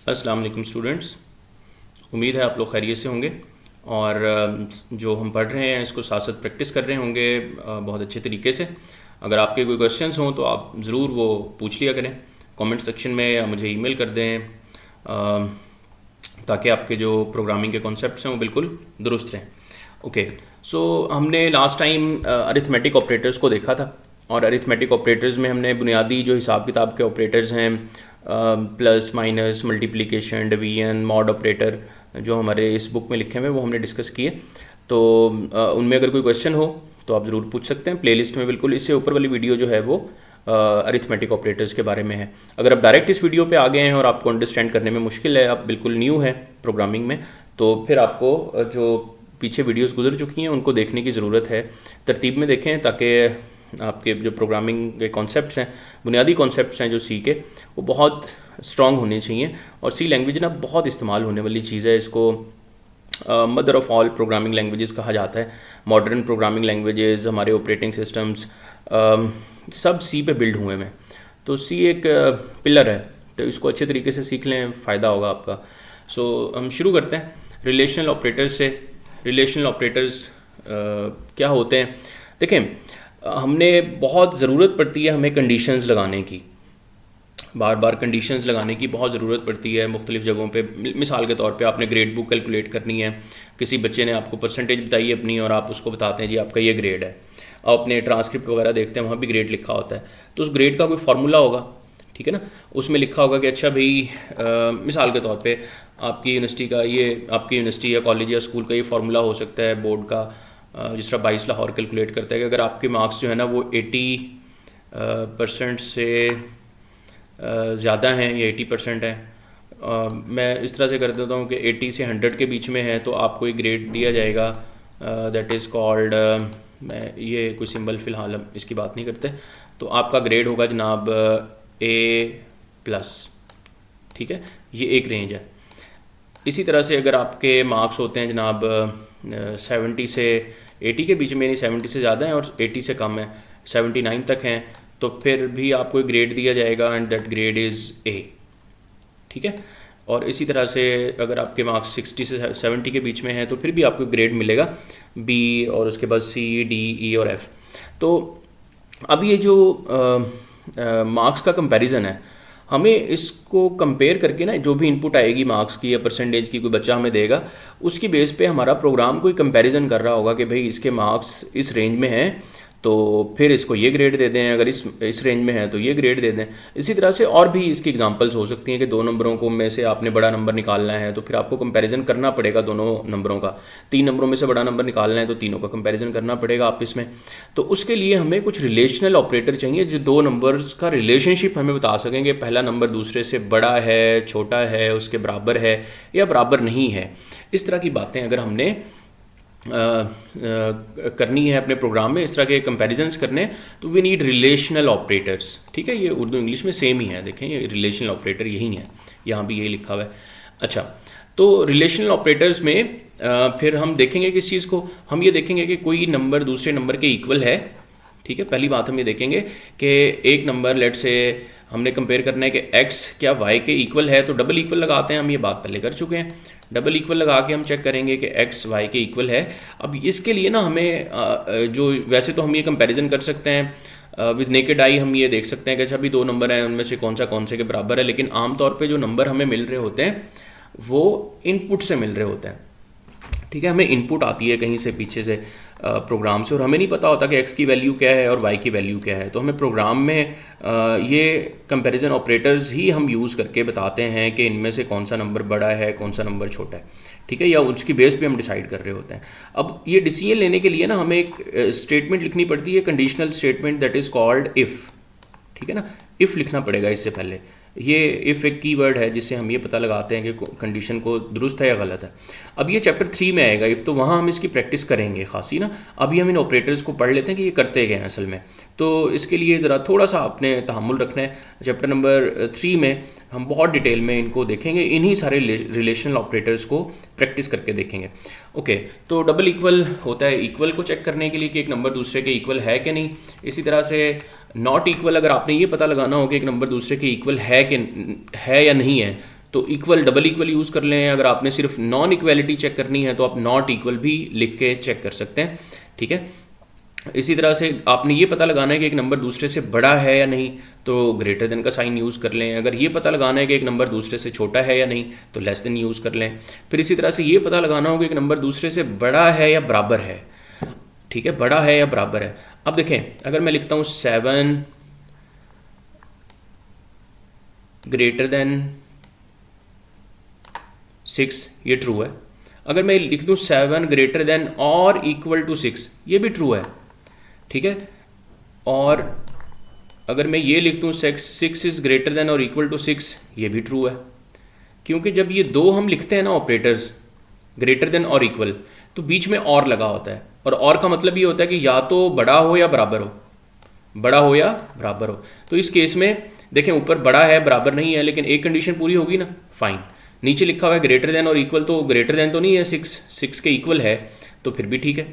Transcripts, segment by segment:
अस्सलाम वालेकुम स्टूडेंट्स। उम्मीद है आप लोग खैरियत से होंगे और जो हम पढ़ रहे हैं इसको साथ साथ प्रैक्टिस कर रहे होंगे बहुत अच्छे तरीके से। अगर आपके कोई क्वेश्चंस हों तो आप ज़रूर वो पूछ लिया करें कमेंट सेक्शन में या मुझे ईमेल कर दें, ताकि आपके जो प्रोग्रामिंग के कॉन्सेप्ट्स हैं वो बिल्कुल दुरुस्त रहें। ओके, सो हमने लास्ट टाइम अरिथमेटिक ऑपरेटर्स को देखा था और अरिथमेटिक ऑपरेटर्स में हमने बुनियादी जो हिसाब किताब के ऑपरेटर्स हैं, plus minus multiplication division mod operator जो हमारे इस बुक में लिखे हुए हैं वो हमने डिस्कस किए। तो उनमें अगर कोई क्वेश्चन हो तो आप ज़रूर पूछ सकते हैं प्लेलिस्ट में। बिल्कुल इससे ऊपर वाली वीडियो जो है वो अरिथमेटिक ऑपरेटर्स के बारे में है। अगर आप डायरेक्ट इस वीडियो पे आ गए हैं और आपको अंडरस्टैंड करने में मुश्किल है, आप बिल्कुल न्यू है प्रोग्रामिंग में, तो फिर आपको जो पीछे वीडियोस गुजर चुकी हैं उनको देखने की ज़रूरत है। तरतीब में देखें ताकि आपके जो प्रोग्रामिंग के कॉन्सेप्ट्स हैं, बुनियादी कॉन्सेप्ट्स हैं जो सी के, वो बहुत स्ट्रॉन्ग होने चाहिए। और सी लैंग्वेज ना बहुत इस्तेमाल होने वाली चीज़ है। इसको mother of all programming languages कहा जाता है। मॉडर्न प्रोग्रामिंग लैंग्वेजेस, हमारे ऑपरेटिंग सिस्टम्स सब सी पे बिल्ड हुए हैं। तो सी एक पिलर है, तो इसको अच्छे तरीके से सीख लें, फ़ायदा होगा आपका। सो हम शुरू करते हैं रिलेशनल ऑपरेटर्स से। रिलेशनल ऑपरेटर्स क्या होते हैं? देखें, हमने बहुत ज़रूरत पड़ती है हमें कंडीशंस लगाने की, बार बार कंडीशंस लगाने की बहुत ज़रूरत पड़ती है मुख्तलिफ़ जगहों पे। मिसाल के तौर पे आपने ग्रेड बुक कैलकुलेट करनी है, किसी बच्चे ने आपको परसेंटेज बताई अपनी और आप उसको बताते हैं जी आपका ये ग्रेड है। आप अपने ट्रांसक्रिप्ट वगैरह देखते हैं, वहाँ भी ग्रेड लिखा होता है, तो उस ग्रेड का कोई फार्मूला होगा, ठीक है ना। उसमें लिखा होगा कि अच्छा भाई, मिसाल के तौर पे आपकी यूनिवर्सिटी का ये, आपकी यूनिवर्सिटी या कॉलेज या स्कूल का ये फार्मूला हो सकता है बोर्ड का, जिस तरह 22 लाहौर कैलकुलेट करता है कि अगर आपके मार्क्स जो है ना वो 80% से ज़्यादा हैं या 80% हैं, मैं इस तरह से कर देता हूँ कि 80 से 100 के बीच में है, तो आपको एक ग्रेड दिया जाएगा दैट इज़ कॉल्ड, मैं ये कोई सिंबल फ़िलहाल हम इसकी बात नहीं करते, तो आपका ग्रेड होगा जनाब A+, ठीक है। ये एक रेंज है। इसी तरह से अगर आपके मार्क्स होते हैं जनाब 70 से 80 के बीच में, यानी 70 से ज़्यादा हैं और 80 से कम है, 79 तक हैं, तो फिर भी आपको एक ग्रेड दिया जाएगा and that grade is A, ठीक है। और इसी तरह से अगर आपके मार्क्स 60 से 70 के बीच में हैं तो फिर भी आपको ग्रेड मिलेगा B, और उसके बाद C, D, E और F। तो अब ये जो मार्क्स का कंपैरिजन है, हमें इसको कंपेयर करके ना जो भी इनपुट आएगी मार्क्स की या परसेंटेज की कोई बच्चा हमें देगा, उसकी बेस पे हमारा प्रोग्राम कोई कंपैरिजन कर रहा होगा कि भाई इसके मार्क्स इस रेंज में हैं तो फिर इसको ये ग्रेड दे दें, अगर इस रेंज में है तो ये ग्रेड दे दें। इसी तरह से और भी इसकी एग्जांपल्स हो सकती हैं कि 2 नंबरों को में से आपने बड़ा नंबर निकालना है तो फिर आपको कंपैरिजन करना पड़ेगा दोनों नंबरों का। 3 नंबरों में से बड़ा नंबर निकालना है तो तीनों का कंपैरिजन करना पड़ेगा आपस में। तो उसके लिए हमें कुछ रिलेशनल ऑपरेटर चाहिए जो 2 नंबर्स का रिलेशनशिप हमें बता सकेंगे, पहला नंबर दूसरे से बड़ा है, छोटा है, उसके बराबर है या बराबर नहीं है। इस तरह की बातें अगर हमने करनी है अपने प्रोग्राम में, इस तरह के कंपैरिजन्स करने, तो वी नीड रिलेशनल ऑपरेटर्स, ठीक है। ये उर्दू इंग्लिश में सेम ही है, देखें ये रिलेशनल ऑपरेटर यही है, यहाँ भी यही लिखा हुआ है। अच्छा, तो रिलेशनल ऑपरेटर्स में फिर हम देखेंगे किस चीज़ को, हम ये देखेंगे कि कोई नंबर दूसरे नंबर के इक्वल है, ठीक है। पहली बात हम ये देखेंगे कि एक नंबर लेट से हमने कंपेयर करना है कि x क्या y के इक्वल है, तो डबल इक्वल लगाते हैं, हम ये बात पहले कर चुके हैं। डबल इक्वल लगा के हम चेक करेंगे कि x y के इक्वल है। अब इसके लिए ना हमें जो वैसे तो हम ये कंपैरिजन कर सकते हैं विद नेकेड आई, हम ये देख सकते हैं कि अच्छा भी 2 नंबर हैं, उनमें से कौन से के बराबर है, लेकिन आमतौर पे जो नंबर हमें मिल रहे होते हैं वो इनपुट से मिल रहे होते हैं, ठीक है। हमें इनपुट आती है कहीं से पीछे से प्रोग्राम से, और हमें नहीं पता होता कि x की वैल्यू क्या है और y की वैल्यू क्या है। तो हमें प्रोग्राम में ये कंपैरिजन ऑपरेटर्स ही हम यूज़ करके बताते हैं कि इनमें से कौन सा नंबर बड़ा है, कौन सा नंबर छोटा है, ठीक है, या उसकी बेस पे हम डिसाइड कर रहे होते हैं। अब ये डिसीजन लेने के लिए ना हमें एक स्टेटमेंट लिखनी पड़ती है, conditional statement that is called if, ठीक है ना। इफ़ लिखना पड़ेगा इससे पहले। ये इफ़ एक कीवर्ड है जिससे हम ये पता लगाते हैं कि कंडीशन को दुरुस्त है या गलत है। अब ये चैप्टर 3 में आएगा इफ़, तो वहाँ हम इसकी प्रैक्टिस करेंगे खासी ना। अभी हम इन ऑपरेटर्स को पढ़ लेते हैं कि ये करते गए हैं असल में, तो इसके लिए ज़रा थोड़ा सा आपने तहम्मुल रखना है। चैप्टर नंबर 3 में हम बहुत डिटेल में इनको देखेंगे, इन्हीं सारे रिलेशनल ऑपरेटर्स को प्रैक्टिस करके देखेंगे। ओके, तो डबल इक्वल होता है इक्वल को चेक करने के लिए कि एक नंबर दूसरे के इक्वल है कि नहीं। इसी तरह से नॉट इक्वल, अगर आपने ये पता लगाना हो कि एक नंबर दूसरे के इक्वल है कि है या नहीं है, तो इक्वल डबल इक्वल यूज़ कर लें। अगर आपने सिर्फ नॉन इक्वलिटी चेक करनी है तो आप नॉट इक्वल भी लिख के चेक कर सकते हैं, ठीक है। इसी तरह से आपने ये पता लगाना है कि एक नंबर दूसरे से बड़ा है या नहीं, तो ग्रेटर देन का साइन यूज़ कर लें। अगर ये पता लगाना है कि एक नंबर दूसरे से छोटा है या नहीं, तो लेस देन यूज़ कर लें। फिर इसी तरह से ये पता लगाना हो कि एक नंबर दूसरे से बड़ा है या बराबर है, ठीक है, बड़ा है या बराबर है। अब देखें, अगर मैं लिखता हूँ 7 ग्रेटर देन 6, ये ट्रू है। अगर मैं लिख दूँ 7 ग्रेटर देन और इक्वल टू 6, ये भी ट्रू है, ठीक है। और अगर मैं ये लिख दूँ 6 इज़ ग्रेटर देन और इक्वल टू 6, ये भी ट्रू है। क्योंकि जब ये दो हम लिखते हैं ना ऑपरेटर्स, ग्रेटर देन और इक्वल, तो बीच में और लगा होता है, और का मतलब ये होता है कि या तो बड़ा हो या बराबर हो, बड़ा हो या बराबर हो। तो इस केस में देखें, ऊपर बड़ा है बराबर नहीं है, लेकिन एक कंडीशन पूरी होगी ना, फाइन। नीचे लिखा हुआ है ग्रेटर देन और इक्वल, तो ग्रेटर देन तो नहीं है, 6 के इक्वल है, तो फिर भी ठीक है।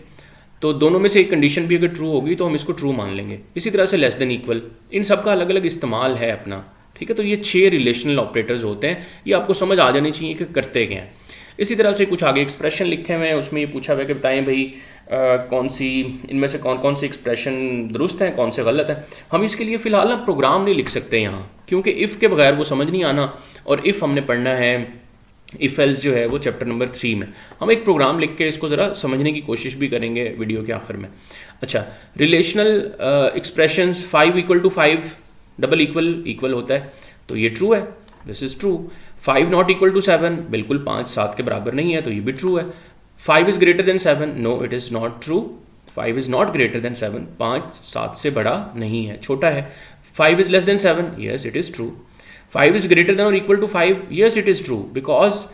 तो दोनों में से एक कंडीशन भी अगर ट्रू होगी तो हम इसको ट्रू मान लेंगे। इसी तरह से लेस देन इक्वल, इन सब का अलग अलग इस्तेमाल है अपना, ठीक है। तो ये 6 रिलेशनल ऑपरेटर्स होते हैं, ये आपको समझ आ जानी चाहिए कि करते क्या हैं। इसी तरह से कुछ आगे एक्सप्रेशन लिखे हुए हैं, उसमें ये पूछा हुआ है कि बताएं भाई कौन सी इनमें से कौन कौन से एक्सप्रेशन दुरुस्त हैं, कौन से गलत हैं। हम इसके लिए फ़िलहाल ना प्रोग्राम नहीं लिख सकते यहाँ, क्योंकि इफ़ के बगैर वो समझ नहीं आना, और इफ़ हमने पढ़ना है इफ़ एल्स जो है वो चैप्टर नंबर 3 में। हम एक प्रोग्राम लिख के इसको ज़रा समझने की कोशिश भी करेंगे वीडियो के आखिर में। अच्छा, रिलेशनल एक्सप्रेशंस 5 = 5 डबल इक्वल होता है, तो ये ट्रू है, this is true. 5 not equal to 7, बिल्कुल 5 7 के बराबर नहीं है, तो ये भी ट्रू है। 5 is greater than 7, no it is not true. 5 is not greater than 7, 5 7 से बड़ा नहीं है, छोटा है। 5 is less than 7, yes it is true. 5 is greater than और equal to 5, yes it is true, because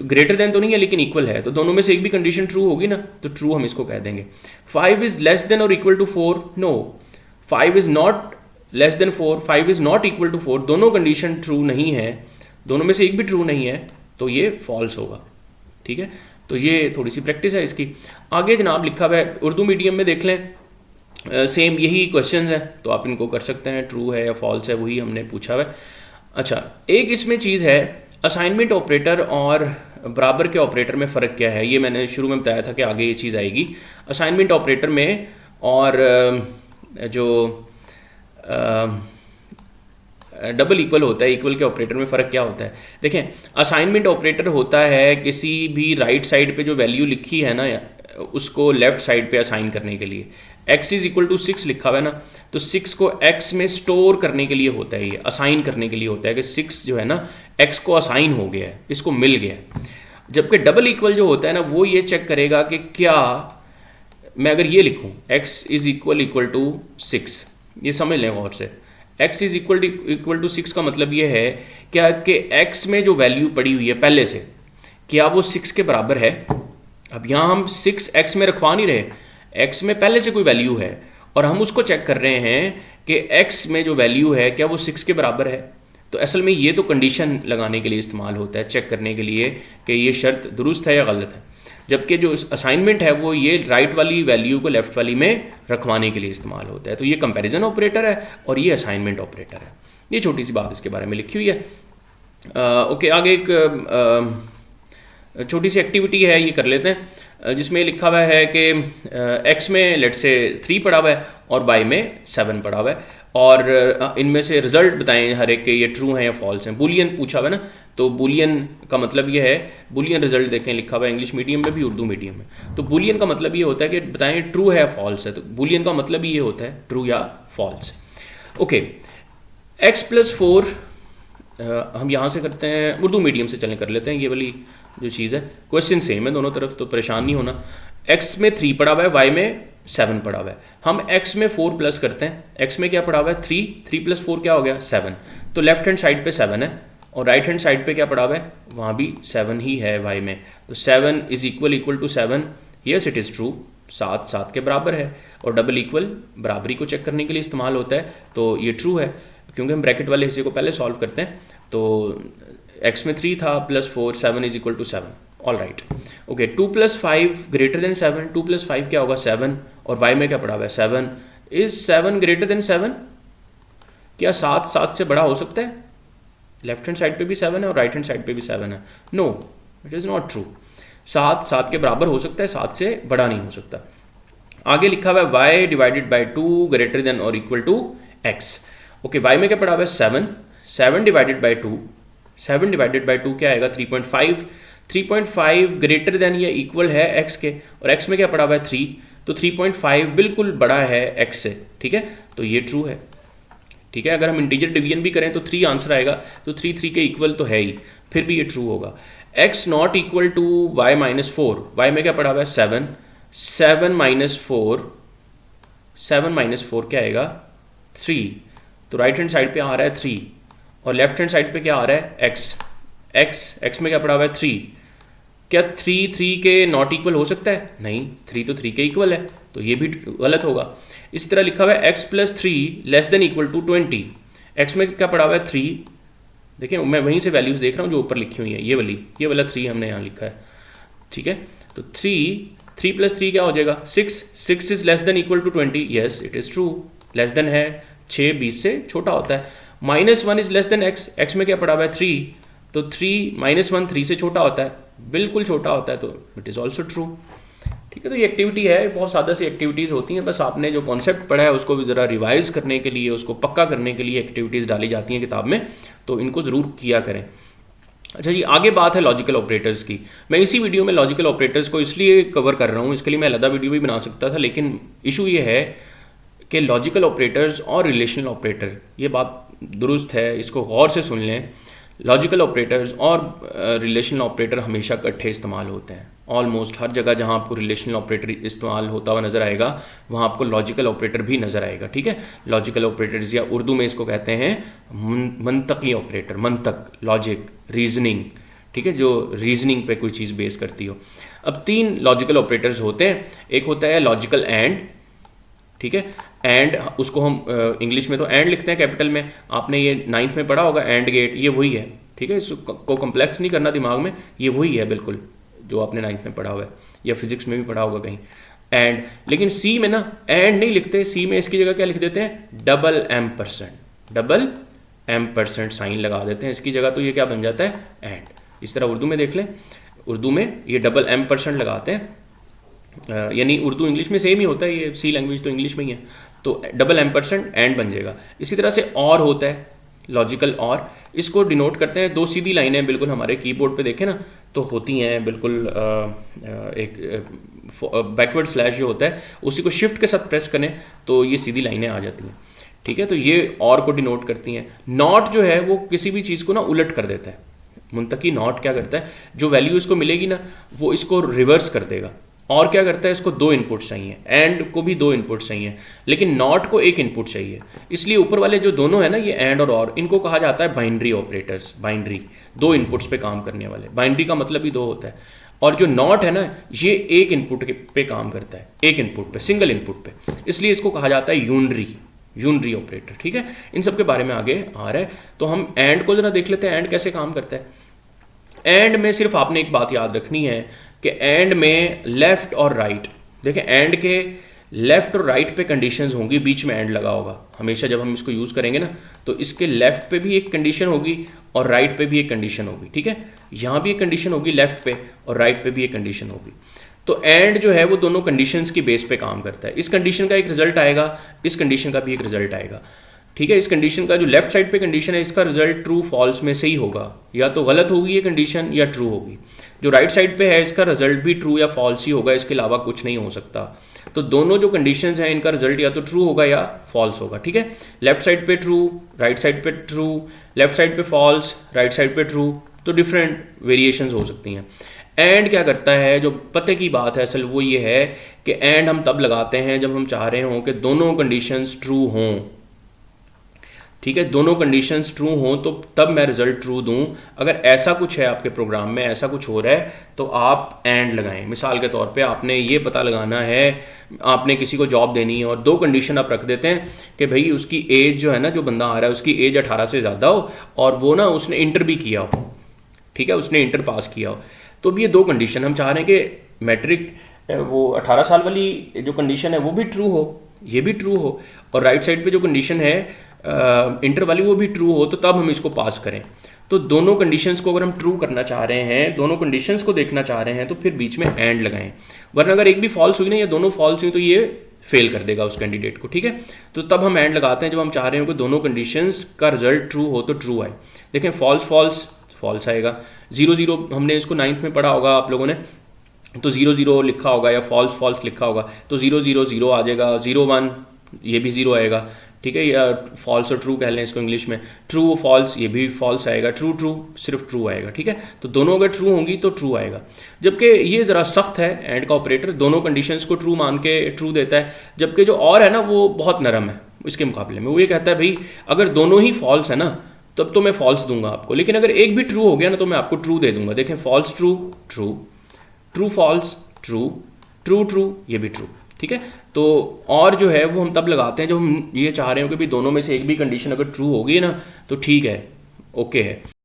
greater than तो नहीं है लेकिन इक्वल है, तो दोनों में से एक भी कंडीशन ट्रू होगी ना, तो ट्रू हम इसको कह देंगे। 5 इज़ लेस देन और equal to 4, no. 5 is not less than 4, 5 is not equal to 4, दोनों कंडीशन ट्रू नहीं है, दोनों में से एक भी ट्रू नहीं है, तो ये फॉल्स होगा, ठीक है। तो ये थोड़ी सी प्रैक्टिस है इसकी। आगे जनाब लिखा हुआ है, उर्दू मीडियम में देख लें, सेम यही क्वेश्चन है, तो आप इनको कर सकते हैं, ट्रू है या फॉल्स है, वही हमने पूछा हुआ है। अच्छा, एक इसमें चीज़ है, असाइनमेंट ऑपरेटर और बराबर के ऑपरेटर में फ़र्क क्या है, ये मैंने शुरू में बताया था कि आगे ये चीज़ आएगी। असाइनमेंट ऑपरेटर में और जो डबल इक्वल होता है, इक्वल के ऑपरेटर में फ़र्क क्या होता है। देखें, असाइनमेंट ऑपरेटर होता है किसी भी राइट साइड पे जो वैल्यू लिखी है ना, उसको लेफ्ट साइड पे असाइन करने के लिए। x = 6 लिखा हुआ है ना, तो 6 को x में स्टोर करने के लिए होता है, ये असाइन करने के लिए होता है कि 6 जो है ना x को असाइन हो गया है, इसको मिल गया है। जबकि डबल इक्वल जो होता है ना, वो ये चेक करेगा कि क्या मैं अगर ये लिखूं x = 6, ये समझ लें गौर से, x = 6 का मतलब ये है क्या कि x में जो वैल्यू पड़ी हुई है पहले से, क्या वो 6 के बराबर है। अब यहाँ हम 6 x में रखवा नहीं रहे, x में पहले से कोई वैल्यू है और हम उसको चेक कर रहे हैं कि x में जो वैल्यू है क्या वो 6 के बराबर है। तो असल में ये तो कंडीशन लगाने के लिए इस्तेमाल होता है, चेक करने के लिए कि ये शर्त दुरुस्त है या गलत है। जबकि जो असाइनमेंट है वो ये राइट वाली वैल्यू को लेफ्ट वाली में रखवाने के लिए इस्तेमाल होता है। तो ये कंपैरिजन ऑपरेटर है और ये असाइनमेंट ऑपरेटर है। ये छोटी सी बात इसके बारे में लिखी हुई है। ओके, आगे एक छोटी सी एक्टिविटी है, ये कर लेते हैं, जिसमें लिखा हुआ है कि x में लेट से 3 पड़ा हुआ है और y में 7 पड़ा हुआ है, और इनमें से रिजल्ट बताएं हर एक के, ये ट्रू हैं या फॉल्स हैं। बुलियन पूछा हुआ है ना, तो बुलियन का मतलब ये है, बुलियन रिजल्ट देखें लिखा हुआ है इंग्लिश मीडियम में भी उर्दू मीडियम में। तो बुलियन का मतलब ये होता है कि बताएं ट्रू है या फॉल्स है, तो बुलियन का मतलब ये होता है ट्रू या फॉल्स। ओके, x + 4 हम यहाँ से करते हैं, उर्दू मीडियम से चलें कर लेते हैं, ये वाली जो चीज़ है, क्वेश्चन सेम है दोनों तरफ, तो परेशान नहीं होना। x में 3 पड़ा हुआ है, y में 7 पड़ा हुआ है। हम x में 4 प्लस करते हैं, x में क्या पड़ा हुआ है 3, 3 + 4 क्या हो गया 7, तो लेफ्ट हैंड साइड पे 7 है और राइट हैंड साइड पे क्या पड़ा हुआ है, वहाँ भी 7 ही है y में। तो 7 = 7, यस इट इज़ ट्रू, 7 7 के बराबर है, और डबल इक्वल बराबरी को चेक करने के लिए इस्तेमाल होता है, तो ये ट्रू है क्योंकि हम ब्रैकेट वाले हिस्से को पहले सॉल्व करते हैं। तो x में 3 था +4, 7 = 7, ऑल राइट। ओके, 2 + 5 > 7, 2 + 5 क्या होगा 7, और y में क्या पड़ा हुआ है 7, इज 7 > 7, क्या 7 7 से बड़ा हो सकता है? लेफ्ट हैंड साइड पे भी 7 है और राइट हैंड साइड पे भी 7 है। No, it is not true. 7 के बराबर हो सकता है, 7 से बड़ा नहीं हो सकता। आगे लिखा हुआ है y divided by 2 greater than और equal to x. Okay, y में क्या पड़ा हुआ है 7 डिवाइडेड बाई 2, 7 डिवाइडेड बाई 2 क्या आएगा 3.5, 3.5 ग्रेटर देन या इक्वल है एक्स के, और एक्स में क्या पड़ा हुआ है 3, तो 3.5 बिल्कुल बड़ा है एक्स से, ठीक है, तो ये ट्रू है। ठीक है, अगर हम इंटीजर डिवीजन भी करें तो 3 आंसर आएगा, तो 3 के इक्वल तो है ही, फिर भी ये ट्रू होगा। x not equal to Y minus 4, Y में क्या पड़ा हुआ है 7 माइनस 4 क्या आएगा 3, तो राइट हैंड साइड पे आ रहा है 3 और लेफ्ट हैंड साइड पे क्या आ रहा है x में क्या पड़ा हुआ है 3, क्या 3 के नॉट इक्वल हो सकता है? नहीं, 3 तो 3 के इक्वल है, तो ये भी गलत होगा। इस तरह लिखा हुआ है x plus 3 less than equal to 20, x में क्या पड़ा हुआ है 3, देखिए मैं वहीं से वैल्यूज देख रहा हूँ जो ऊपर लिखी हुई है, ये वाला 3 हमने यहाँ लिखा है, ठीक है, तो 3 प्लस 3 क्या हो जाएगा 6 is less than equal to 20, yes it is true, less than है, 6 20 से छोटा होता है। -1 इज लेस देन x में क्या पड़ा हुआ है 3, तो 3 -1 3 से छोटा होता है, बिल्कुल छोटा होता है, तो इट इज़ ऑल्सो ट्रू। ठीक है, तो ये एक्टिविटी है, बहुत सादा सी एक्टिविटीज़ होती हैं, बस आपने जो कॉन्सेप्ट पढ़ा है उसको भी ज़रा रिवाइज करने के लिए, उसको पक्का करने के लिए एक्टिविटीज़ डाली जाती हैं किताब में, तो इनको ज़रूर किया करें। अच्छा जी, आगे बात है लॉजिकल ऑपरेटर्स की। मैं इसी वीडियो में लॉजिकल ऑपरेटर्स को इसलिए कवर कर रहा हूँ, इसके लिए मैं अलग वीडियो भी बना सकता था, लेकिन इशू ये है कि लॉजिकल ऑपरेटर्स और रिलेशनल ऑपरेटर, ये बात दुरुस्त है, इसको गौर से सुन लें। लॉजिकल ऑपरेटर्स और रिलेशनल ऑपरेटर हमेशा इकट्ठे इस्तेमाल होते हैं, ऑलमोस्ट हर जगह जहाँ आपको रिलेशनल ऑपरेटर इस्तेमाल होता हुआ नज़र आएगा वहाँ आपको लॉजिकल ऑपरेटर भी नज़र आएगा। ठीक है, लॉजिकल ऑपरेटर्स या उर्दू में इसको कहते हैं मंतकी ऑपरेटर, मंतक, लॉजिक, रीजनिंग, ठीक है, जो रीजनिंग पे कोई चीज़ बेस करती हो। अब 3 लॉजिकल ऑपरेटर्स होते हैं, एक होता है लॉजिकल एंड, ठीक है, एंड उसको हम इंग्लिश में तो एंड लिखते हैं कैपिटल में, आपने ये 9th में पढ़ा होगा एंड गेट, ये वही है, ठीक है, इसको कॉम्प्लेक्स नहीं करना दिमाग में, ये वही है बिल्कुल जो आपने 9th में पढ़ा हुआ है, या फिजिक्स में भी पढ़ा होगा कहीं एंड। लेकिन सी में ना एंड नहीं लिखते, सी में इसकी जगह क्या लिख देते हैं डबल एम परसेंट साइन लगा देते हैं इसकी जगह, तो ये क्या बन जाता है एंड। इस तरह उर्दू में देख लें, उर्दू में ये डबल एम परसेंट लगाते हैं, यानी उर्दू इंग्लिश में सेम ही होता है, ये सी लैंग्वेज तो इंग्लिश में ही है, तो डबल एम परसेंट एंड बन जाएगा। इसी तरह से और होता है लॉजिकल और, इसको डिनोट करते हैं 2 सीधी लाइनें, बिल्कुल हमारे कीबोर्ड पे देखें ना तो होती हैं, बिल्कुल एक बैकवर्ड स्लैश जो होता है उसी को शिफ्ट के साथ प्रेस करें तो ये सीधी लाइनें आ जाती हैं। ठीक है, तो ये और को डिनोट करती हैं। नॉट जो है वो किसी भी चीज़ को ना उलट कर देता है, मुंतकी नॉट क्या करता है, जो वैल्यू इसको मिलेगी ना वो इसको रिवर्स कर देगा। और क्या करता है, इसको 2 इनपुट चाहिए, एंड को भी 2 इनपुट चाहिए, लेकिन नॉट को 1 इनपुट चाहिए, इसलिए ऊपर वाले जो दोनों है ना ये एंड और इनको कहा जाता है बाइनरी ऑपरेटर्स। बाइनरी 2 इनपुट्स पे काम करने वाले, बाइनरी का मतलब ही 2 होता है, और जो नॉट है ना ये 1 इनपुट पे काम करता है, 1 इनपुट पे, सिंगल इनपुट पे, इसलिए इसको कहा जाता है यूनरी ऑपरेटर। ठीक है, इन सब के बारे में आगे आ रहा है, तो हम एंड को जरा देख लेते हैं, एंड कैसे काम करता है। एंड में सिर्फ आपने एक बात याद रखनी है कि एंड में लेफ्ट और राइट, देखें एंड के लेफ्ट और राइट पे कंडीशंस होंगी, बीच में एंड लगा होगा हमेशा जब हम इसको यूज़ करेंगे ना, तो इसके लेफ्ट पे भी एक कंडीशन होगी और राइट पे भी एक कंडीशन होगी। ठीक है, यहाँ भी एक कंडीशन होगी लेफ्ट पे और राइट पे भी एक कंडीशन होगी। तो एंड जो है वो दोनों कंडीशंस की बेस पे काम करता है, इस कंडीशन का एक रिजल्ट आएगा, इस कंडीशन का भी एक रिजल्ट आएगा। ठीक है, इस कंडीशन का जो लेफ्ट साइड पे कंडीशन है इसका रिजल्ट ट्रू फॉल्स में से ही होगा, या तो गलत होगी ये कंडीशन या ट्रू होगी। जो राइट साइड पे है इसका रिजल्ट भी ट्रू या फॉल्स ही होगा, इसके अलावा कुछ नहीं हो सकता। तो दोनों जो कंडीशंस हैं इनका रिजल्ट या तो ट्रू होगा या फॉल्स होगा। ठीक है, लेफ्ट साइड पे ट्रू, राइट साइड पे ट्रू, लेफ्ट साइड पे फॉल्स, राइट साइड पे ट्रू, तो डिफरेंट वेरिएशंस हो सकती हैं। एंड क्या करता है, जो पते की बात है असल वो ये है कि एंड हम तब लगाते हैं जब हम चाह रहे हों कि दोनों कंडीशंस ट्रू हों। ठीक है, दोनों कंडीशंस ट्रू हों तो तब मैं रिजल्ट ट्रू दूं। अगर ऐसा कुछ है आपके प्रोग्राम में, ऐसा कुछ हो रहा है तो आप एंड लगाएं। मिसाल के तौर पे आपने ये पता लगाना है, आपने किसी को जॉब देनी है और 2 कंडीशन आप रख देते हैं कि भाई उसकी एज जो है ना, जो बंदा आ रहा है उसकी एज 18 से ज़्यादा हो और वो ना उसने इंटर भी किया हो, ठीक है, उसने इंटर पास किया हो, तो भी ये 2 कंडीशन हम चाह रहे हैं कि मैट्रिक वो 18 साल वाली जो कंडीशन है वो भी ट्रू हो, ये भी ट्रू हो, और राइट साइड पे जो कंडीशन है इंटर वाली वो भी ट्रू हो, तो तब हम इसको पास करें। तो दोनों कंडीशंस को अगर हम ट्रू करना चाह रहे हैं, दोनों कंडीशंस को देखना चाह रहे हैं, तो फिर बीच में एंड लगाएं, वरना अगर एक भी फॉल्स हुई ना या दोनों फॉल्स हुई तो ये फेल कर देगा उस कैंडिडेट को, ठीक है। तो तब हम एंड लगाते हैं जब हम चाह रहे हो कि दोनों कंडीशंस का रिजल्ट ट्रू हो तो ट्रू आए। देखें फॉल्स फॉल्स फॉल्स आएगा, 0 0 हमने इसको 9th में पढ़ा होगा आप लोगों ने, तो 0 0 लिखा होगा या फॉल्स फॉल्स लिखा होगा तो 0 0 0 आ जाएगा, 0 1 ये भी 0 आएगा, ठीक है। या फॉल्स और ट्रू कह लें इसको इंग्लिश में, ट्रू फॉल्स ये भी फॉल्स आएगा, ट्रू ट्रू सिर्फ ट्रू आएगा, ठीक है। तो दोनों अगर ट्रू होंगी तो ट्रू आएगा। जबकि ये ज़रा सख्त है एंड का ऑपरेटर, दोनों कंडीशंस को ट्रू मान के ट्रू देता है, जबकि जो और है ना वो बहुत नरम है इसके मुकाबले में। वो ये कहता है भाई अगर दोनों ही फॉल्स है ना तब तो मैं फॉल्स दूंगा आपको, लेकिन अगर एक भी ट्रू हो गया ना तो मैं आपको ट्रू दे दूंगा। देखें false true true, true false true, true true ये भी ट्रू, ठीक है। तो और जो है वो हम तब लगाते हैं जब हम ये चाह रहे हो कि भाई दोनों में से एक भी कंडीशन अगर ट्रू होगी ना तो ठीक है, ओके है।